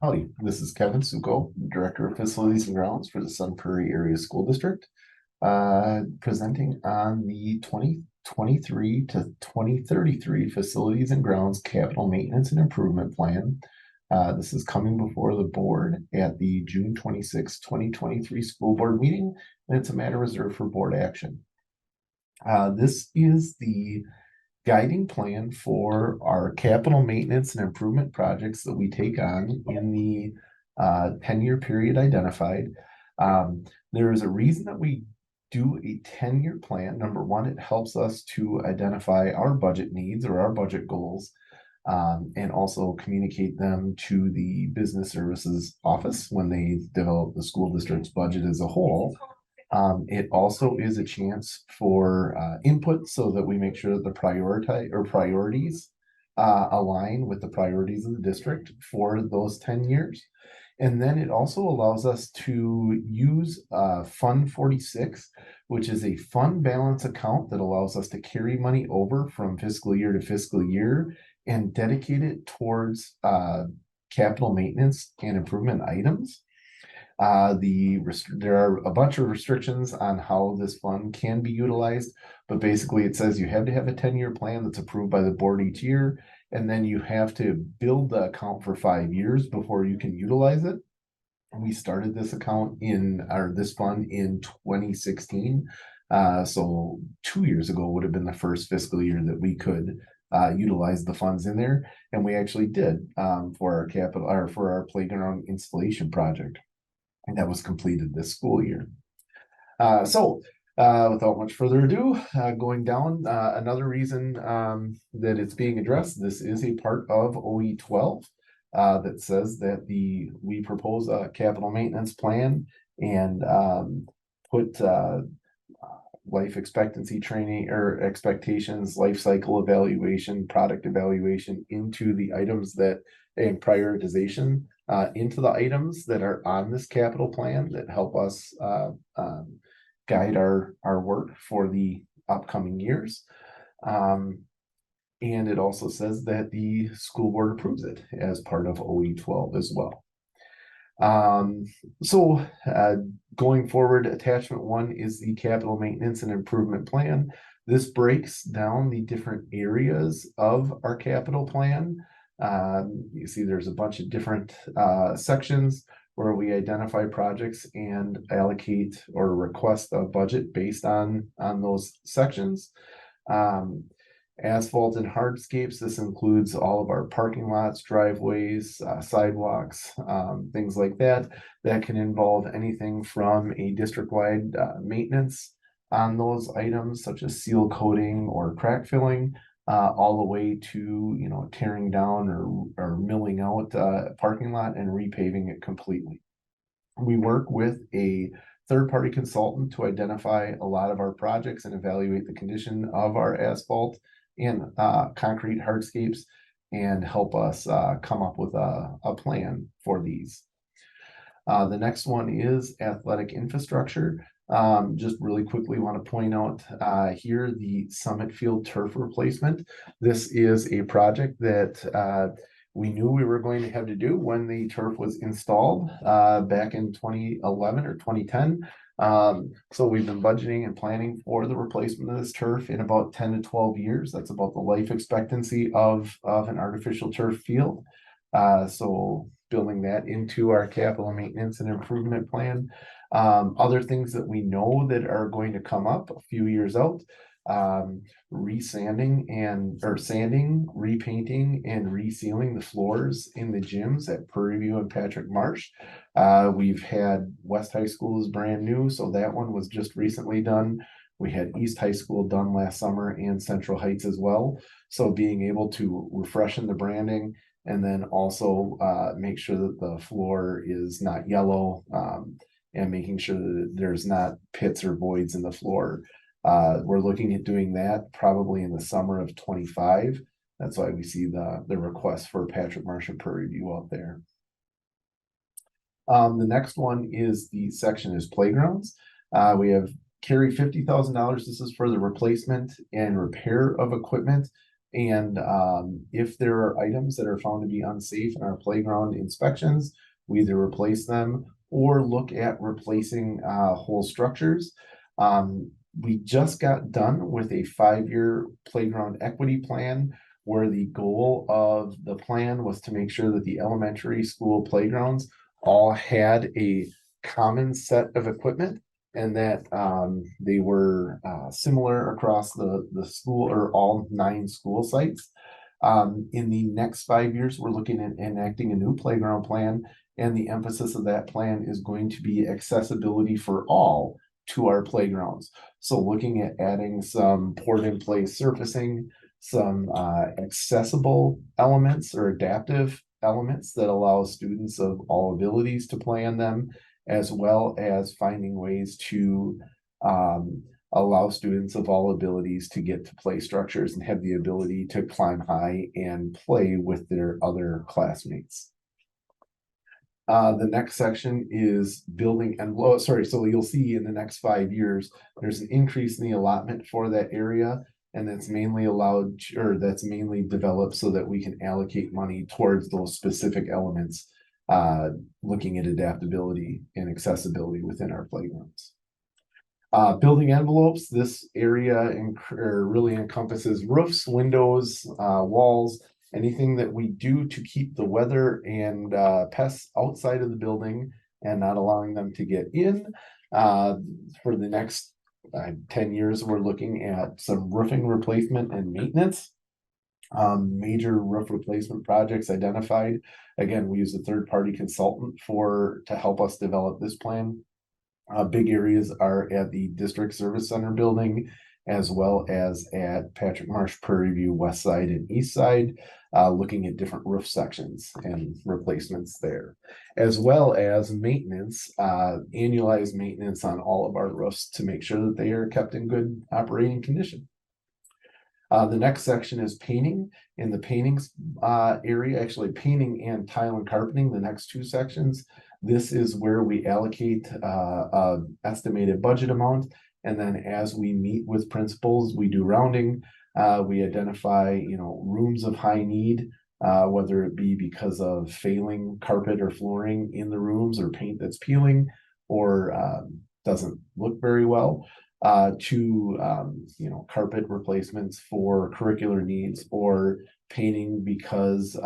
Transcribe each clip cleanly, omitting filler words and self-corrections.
Howdy, this is Kevin Sukow, Director of Facilities and Grounds for the Sun Prairie Area School District, presenting on the 2023 to 2033 Facilities and Grounds Capital Maintenance and Improvement Plan. This is coming before the board at the June 26, 2023 school board meeting, and it's a matter reserved for board action. This is the guiding plan for our capital maintenance and improvement projects that we take on in the 10-year period identified. There is a reason that we do a 10-year plan. Number one, it helps us to identify our budget needs or our budget goals, and also communicate them to the business services office when they develop the school district's budget as a whole. It also is a chance for input so that we make sure that the priorities align with the priorities of the district for those 10 years. And then it also allows us to use Fund 46, which is a fund balance account that allows us to carry money over from fiscal year to fiscal year and dedicate it towards capital maintenance and improvement items. There are a bunch of restrictions on how this fund can be utilized, but basically it says you have to have a 10-year plan that's approved by the board each year, and then you have to build the account for 5 years before you can utilize it. We started this this fund in 2016. So 2 years ago would have been the first fiscal year that we could utilize the funds in there, and we actually did for our playground installation project. And that was completed this school year. Without much further ado, going down, another reason that it's being addressed, this is a part of OE 12 that says that we propose a capital maintenance plan and put life expectancy training or expectations, life cycle evaluation, product evaluation into the items and prioritization into the items that are on this capital plan that help us guide our work for the upcoming years. And it also says that the school board approves it as part of OE 12 as well. Going forward, attachment 1 is the capital maintenance and improvement plan. This breaks down the different areas of our capital plan. You see there's a bunch of different sections where we identify projects and allocate or request a budget based on those sections. Asphalt and hardscapes, this includes all of our parking lots, driveways, sidewalks, things like that can involve anything from a district-wide maintenance on those items such as seal coating or crack filling, all the way to tearing down or milling out a parking lot and repaving it completely. We work with a third-party consultant to identify a lot of our projects and evaluate the condition of our asphalt and concrete hardscapes and help us come up with a plan for these. The next one is athletic infrastructure. Just really quickly want to point out here the Summit Field turf replacement. This is a project that we knew we were going to have to do when the turf was installed back in 2011 or 2010. So we've been budgeting and planning for the replacement of this turf in about 10 to 12 years. That's about the life expectancy of an artificial turf field. So building that into our capital maintenance and improvement plan. Other things that we know that are going to come up a few years out, sanding, repainting, and resealing the floors in the gyms at Prairie View and Patrick Marsh. We've had West High School is brand new, so that one was just recently done. We had East High School done last summer and Central Heights as well. So being able to refreshen the branding and then also make sure that the floor is not yellow, and making sure that there's not pits or voids in the floor. We're looking at doing that probably in the summer of 25. That's why we see the request for Patrick Marsh and Prairie View out there. The next one is the section is playgrounds. We have carry $50,000. This is for the replacement and repair of equipment And if there are items that are found to be unsafe in our playground inspections, we either replace them or look at replacing whole structures. We just got done with a 5-year playground equity plan where the goal of the plan was to make sure that the elementary school playgrounds all had a common set of equipment and that they were similar across the school or all 9 school sites. In the next 5 years, we're looking at enacting a new playground plan, and the emphasis of that plan is going to be accessibility for all to our playgrounds. So looking at adding some port-in-place surfacing, some accessible elements or adaptive elements that allow students of all abilities to play on them, as well as finding ways to allow students of all abilities to get to play structures and have the ability to climb high and play with their other classmates. The next section is building envelope. Sorry, so you'll see in the next 5 years, there's an increase in the allotment for that area, and that's mainly allowed, or that's mainly developed so that we can allocate money towards those specific elements, looking at adaptability and accessibility within our playgrounds. Building envelopes, this area really encompasses roofs, windows, walls, anything that we do to keep the weather and pests outside of the building and not allowing them to get in. For the next 10 years, we're looking at some roofing replacement and maintenance. Major roof replacement projects identified. Again, we use a third-party consultant to help us develop this plan. Big areas are at the District Service Center building, as well as at Patrick Marsh, Prairie View, West Side and East Side, looking at different roof sections and replacements there, as well as maintenance, annualized maintenance on all of our roofs to make sure that they are kept in good operating condition. The next section is painting. In the paintings area, actually painting and tile and carpeting, the next 2 sections. This is where we allocate estimated budget amount. And then as we meet with principals, we do rounding. We identify, rooms of high need, whether it be because of failing carpet or flooring in the rooms or paint that's peeling or doesn't look very well. To carpet replacements for curricular needs or painting because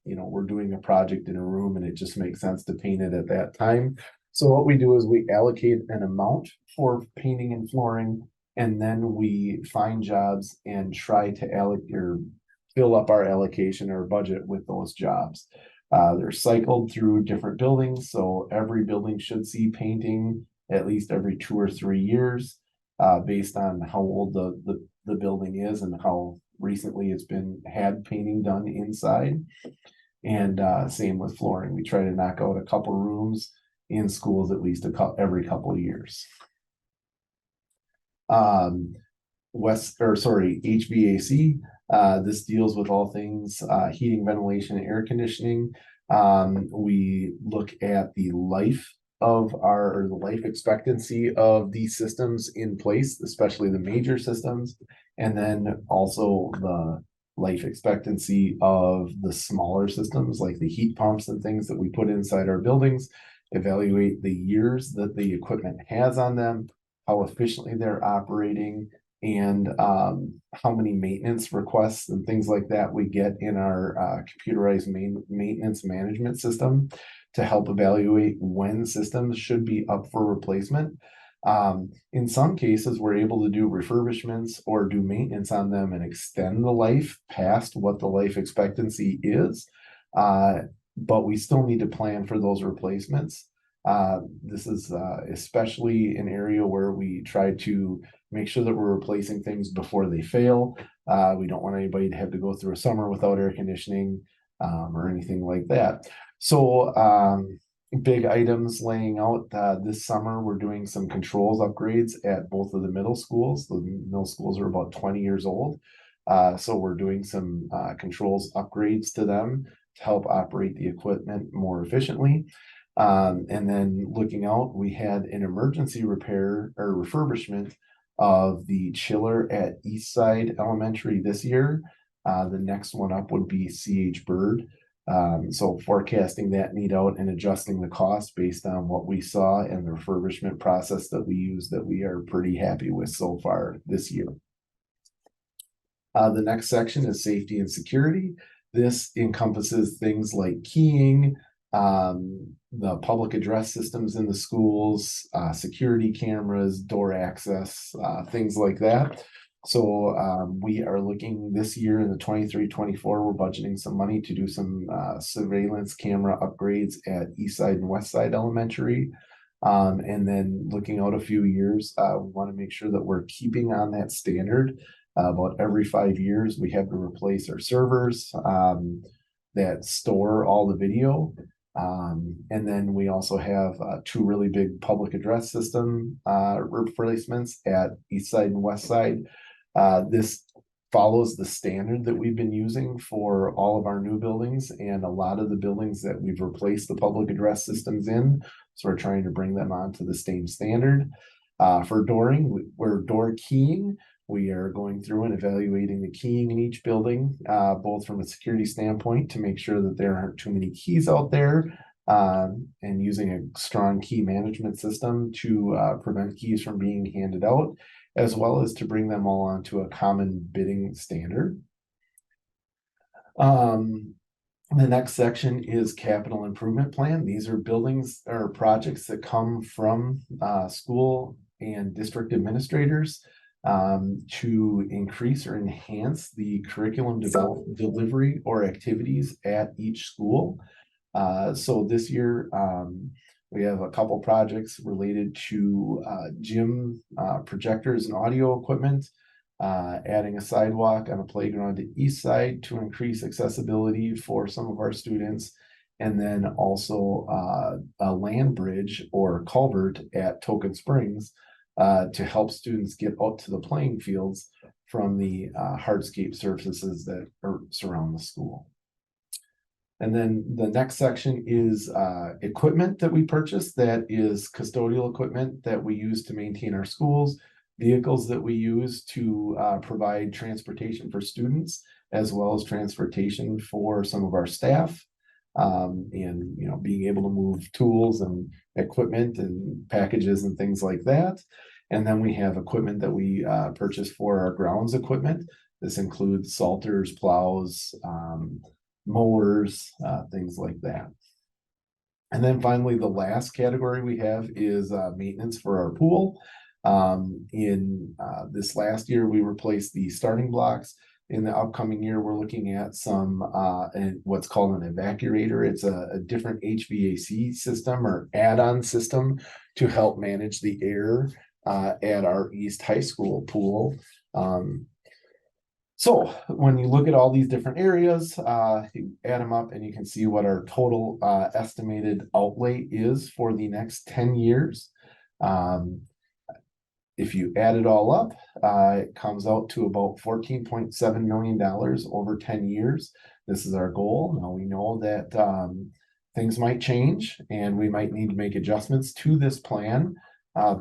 we're doing a project in a room and it just makes sense to paint it at that time. So what we do is we allocate an amount for painting and flooring, and then we find jobs and try to allocate or fill up our allocation or budget with those jobs. They're cycled through different buildings, so every building should see painting at least every 2 or 3 years. Based on how old the building is and how recently it's had painting done inside. And same with flooring. We try to knock out a couple rooms in schools at least every couple of years. HVAC. This deals with all things heating, ventilation, and air conditioning. We look at the life expectancy of these systems in place, especially the major systems, and then also the life expectancy of the smaller systems like the heat pumps and things that we put inside our buildings, evaluate the years that the equipment has on them, how efficiently they're operating, and how many maintenance requests and things like that we get in our computerized maintenance management system to help evaluate when systems should be up for replacement. In some cases, we're able to do refurbishments or do maintenance on them and extend the life past what the life expectancy is, but we still need to plan for those replacements. This is especially an area where we try to make sure that we're replacing things before they fail. We don't want anybody to have to go through a summer without air conditioning or anything like that. So big items laying out this summer, we're doing some controls upgrades at both of the middle schools. The middle schools are about 20 years old. So we're doing some controls upgrades to them to help operate the equipment more efficiently. And then looking out, we had an emergency repair or refurbishment of the chiller at Eastside Elementary this year. The next one up would be CH Bird. So forecasting that need out and adjusting the cost based on what we saw and the refurbishment process that we use that we are pretty happy with so far this year. The next section is safety and security. This encompasses things like keying, the public address systems in the schools, security cameras, door access, things like that. So we are looking this year in the 23-24, we're budgeting some money to do some surveillance camera upgrades at East Side and West Side Elementary. And then looking out a few years, we want to make sure that we're keeping on that standard. About every 5 years, we have to replace our servers that store all the video. And then we also have 2 really big public address system replacements at East Side and West Side. This follows the standard that we've been using for all of our new buildings and a lot of the buildings that we've replaced the public address systems in. So we're trying to bring them onto the same standard. For dooring, we're door keying. We are going through and evaluating the keying in each building, both from a security standpoint to make sure that there aren't too many keys out there, and using a strong key management system to prevent keys from being handed out, as well as to bring them all onto a common bidding standard. The next section is capital improvement plan. These are buildings or projects that come from school and district administrators to increase or enhance the curriculum delivery or activities at each school. So this year, we have a couple projects related to gym projectors and audio equipment, adding a sidewalk on a playground to East Side to increase accessibility for some of our students, and then also a land bridge or culvert at Token Springs to help students get out to the playing fields from the hardscape surfaces that surround the school. And then the next section is equipment that we purchased that is custodial equipment that we use to maintain our schools, vehicles that we use to provide transportation for students, as well as transportation for some of our staff. And being able to move tools and equipment and packages and things like that. And then we have equipment that we purchase for our grounds equipment. This includes salters, plows, mowers, things like that. And then finally, the last category we have is maintenance for our pool. In this last year, we replaced the starting blocks. In the upcoming year, we're looking at some and what's called an evacuator. It's a different HVAC system or add-on system to help manage the air at our East High School pool. So when you look at all these different areas, you add them up and you can see what our total estimated outlay is for the next 10 years. If you add it all up, it comes out to about $14.7 million over 10 years. This is our goal. Now we know that things might change and we might need to make adjustments to this plan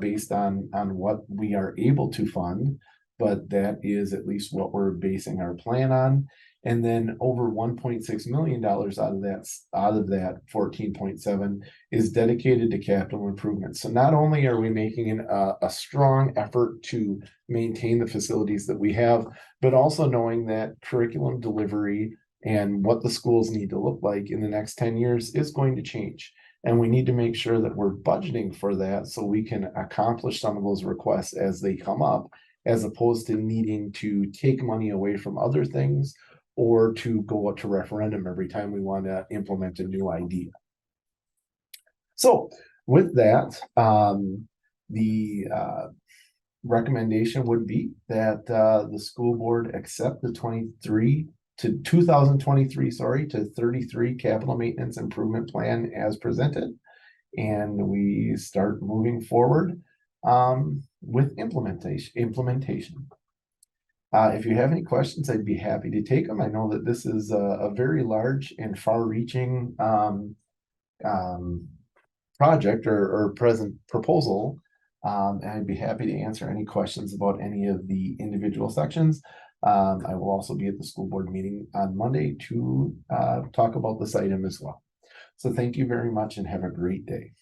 based on what we are able to fund, but that is at least what we're basing our plan on. And then over $1.6 million out of that 14.7 is dedicated to capital improvements. So not only are we making a strong effort to maintain the facilities that we have, but also knowing that curriculum delivery and what the schools need to look like in the next 10 years is going to change. And we need to make sure that we're budgeting for that so we can accomplish some of those requests as they come up, as opposed to needing to take money away from other things or to go out to referendum every time we want to implement a new idea. So with that, the recommendation would be that the school board accept the 2023 to 33 capital maintenance improvement plan as presented, and we start moving forward with implementation. If you have any questions, I'd be happy to take them. I know that this is a very large and far-reaching project or present proposal, and I'd be happy to answer any questions about any of the individual sections. I will also be at the school board meeting on Monday to talk about this item as well. So thank you very much and have a great day.